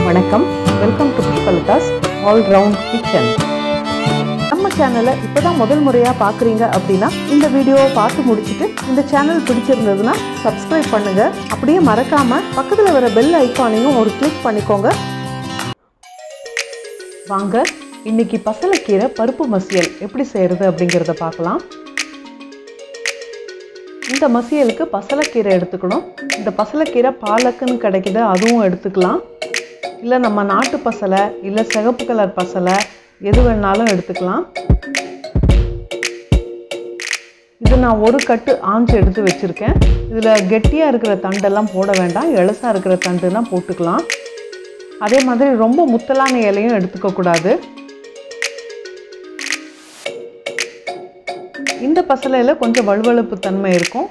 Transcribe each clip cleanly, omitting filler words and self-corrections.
வணக்கம், welcome to Pushpalatha's all round kitchen. நம்ம சேனலை இப்போதான் முதல் முறையாக பார்க்குறீங்க அப்படின்னா இந்த வீடியோவை பார்த்து முடிச்சுட்டு இந்த சேனல் பிடிச்சிருந்ததுன்னா சப்ஸ்கிரைப் பண்ணுங்க. அப்படியே மறக்காம பக்கத்தில் வர பெல் ஐக்கானையும் ஒரு கிளிக் பண்ணிக்கோங்க. வாங்க இன்னைக்கு பசலைக்கீரை பருப்பு மசியல் எப்படி செய்யறது அப்படிங்கிறத பார்க்கலாம். இந்த மசியலுக்கு பசலைக்கீரை எடுத்துக்கணும். இந்த பசலைக்கீரை பாலக்குன்னு கிடைக்குது, அதுவும் எடுத்துக்கலாம். இல்லை நம்ம நாட்டு பசலை இல்லை சிகப்பு கலர் பசலை எது வேணாலும் எடுத்துக்கலாம். இது நான் ஒரு கட்டு ஆஞ்சு எடுத்து வச்சுருக்கேன். இதில் கெட்டியாக இருக்கிற தண்டெல்லாம் போட வேண்டாம், எலசாக இருக்கிற தண்டுனா போட்டுக்கலாம். அதே மாதிரி ரொம்ப முத்தலான இலையும் எடுத்துக்கக்கூடாது. இந்த பசலையில் கொஞ்சம் வழுவழுப்பு தன்மை இருக்கும்.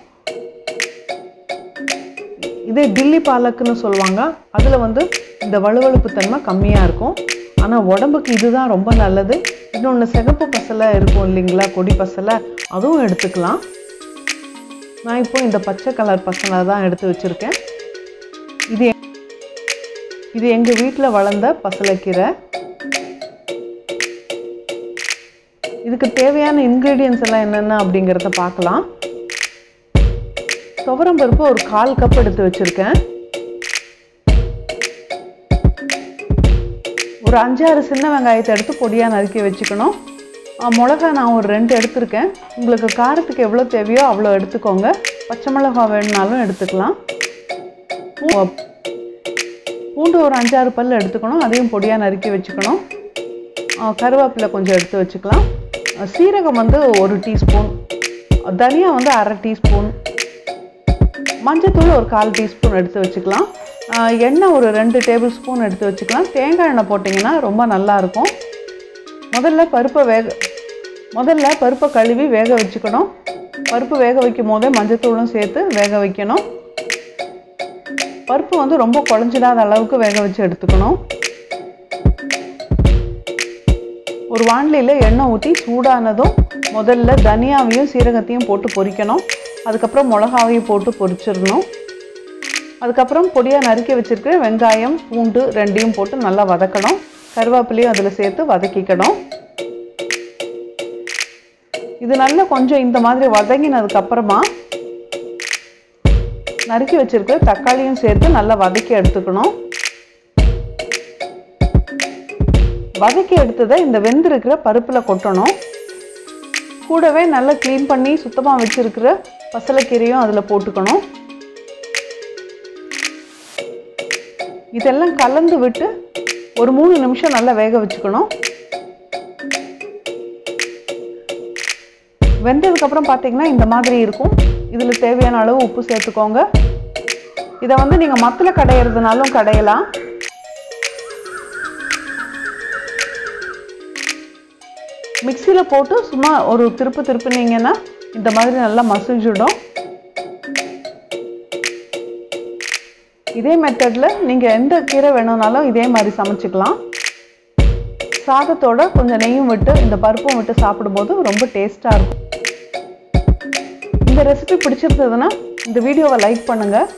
இதே டில்லி பாலக்குன்னு சொல்லுவாங்க, அதில் வந்து இந்த வழுவழுப்பு தன்மை கம்மியாக இருக்கும். ஆனால் உடம்புக்கு இதுதான் ரொம்ப நல்லது. இன்னொன்று சிகப்பு பசலை இருக்கும் இல்லைங்களா, கொடி பசலை, அதுவும் எடுத்துக்கலாம். நான் இப்போ இந்த பச்சை கலர் பசலை தான் எடுத்து வச்சுருக்கேன். இது எங்கள் வீட்டில் வளர்ந்த பசலைக்கீரை. இதுக்கு தேவையான இன்க்ரீடியன்ஸ் எல்லாம் என்னென்ன அப்படிங்கிறத பார்க்கலாம். துவரம் பருப்பு ஒரு 1/4 கப் எடுத்து வச்சுருக்கேன். ஒரு 5-6 சின்ன வெங்காயத்தை எடுத்து பொடியாக நறுக்கி வச்சுக்கணும். மிளகா நான் ஒரு 2 எடுத்துருக்கேன். உங்களுக்கு காரத்துக்கு எவ்வளோ தேவையோ அவ்வளோ எடுத்துக்கோங்க. பச்சை மிளகா வேணுனாலும் எடுத்துக்கலாம். பூண்டு ஒரு 5-6 பல் எடுத்துக்கணும், அதையும் பொடியாக நறுக்கி வச்சுக்கணும். கருவேப்பிலை கொஞ்சம் எடுத்து வச்சுக்கலாம். சீரகம் வந்து 1 டீஸ்பூன், தனியா வந்து 1/2 டீஸ்பூன், மஞ்சத்தூள் ஒரு 1/4 டீஸ்பூன் எடுத்து வச்சுக்கலாம். எண்ணெய் ஒரு 2 டேபிள் ஸ்பூன் எடுத்து வச்சுக்கலாம். தேங்காய் எண்ணெய் போட்டிங்கன்னா ரொம்ப நல்லாயிருக்கும். முதல்ல பருப்பை கழுவி வேக வச்சுக்கணும். பருப்பு வேக வைக்கும் போதே மஞ்சத்தூளும் சேர்த்து வேக வைக்கணும். பருப்பு வந்து ரொம்ப குழஞ்சிடாத அளவுக்கு வேக வச்சு எடுத்துக்கணும். ஒரு வாண்டிலையில் எண்ணெய் ஊற்றி சூடானதும் முதல்ல தனியாவையும் சீரகத்தையும் போட்டு பொரிக்கணும். அதுக்கப்புறம் மிளகாவையும் போட்டு பொரிச்சிடணும். அதுக்கப்புறம் பொடியாக நறுக்கி வச்சுருக்க வெங்காயம் பூண்டு 2ஐயும் போட்டு நல்லா வதக்கணும். கருவேப்பிலையும் அதில் சேர்த்து வதக்கிக்கணும். இது நல்லா கொஞ்சம் இந்த மாதிரி வதங்கினதுக்கப்புறமா நறுக்கி வச்சுருக்க தக்காளியும் சேர்த்து நல்லா வதக்கி எடுத்துக்கணும். வதக்கி எடுத்ததை இந்த வெந்திருக்கிற பருப்பில் கொட்டணும். கூடவே நல்லா க்ளீன் பண்ணி சுத்தமாக வச்சுருக்கிற பசலைக்கீரையும் அதில் போட்டுக்கணும். இதெல்லாம் கலந்து விட்டு ஒரு 3 நிமிஷம் நல்லா வேக வச்சுக்கணும். வெந்ததுக்கப்புறம் பார்த்தீங்கன்னா இந்த மாதிரி இருக்கும். இதில் தேவையான அளவு உப்பு சேர்த்துக்கோங்க. இதை வந்து நீங்கள் மத்தில் கடையிறதுனாலும் கடையலாம். மிக்சியில் போட்டு சும்மா ஒரு திருப்பினீங்கன்னா இந்த மாதிரி நல்லா மசிஞ்சிடும். இதே மெத்தடில் நீங்கள் எந்த கீரை வேணும்னாலும் இதே மாதிரி சமைச்சிக்கலாம். சாதத்தோட கொஞ்சம் நெய்யும் விட்டு இந்த பருப்பும் விட்டு சாப்பிடும்போது ரொம்ப டேஸ்ட்டாக இருக்கும். இந்த ரெசிபி பிடிச்சிருந்ததுன்னா இந்த வீடியோவை லைக் பண்ணுங்கள்.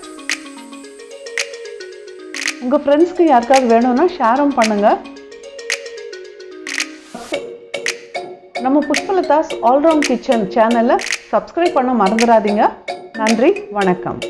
உங்கள் ஃப்ரெண்ட்ஸ்க்கு யாருக்காவது வேணும்னா ஷேரும் பண்ணுங்கள். நம்ம புஷ்பலதாஸ் ஆல்ரவுண்ட் கிச்சன் சேனலை சப்ஸ்கிரைப் பண்ண மறந்துடாதீங்க. நன்றி, வணக்கம்.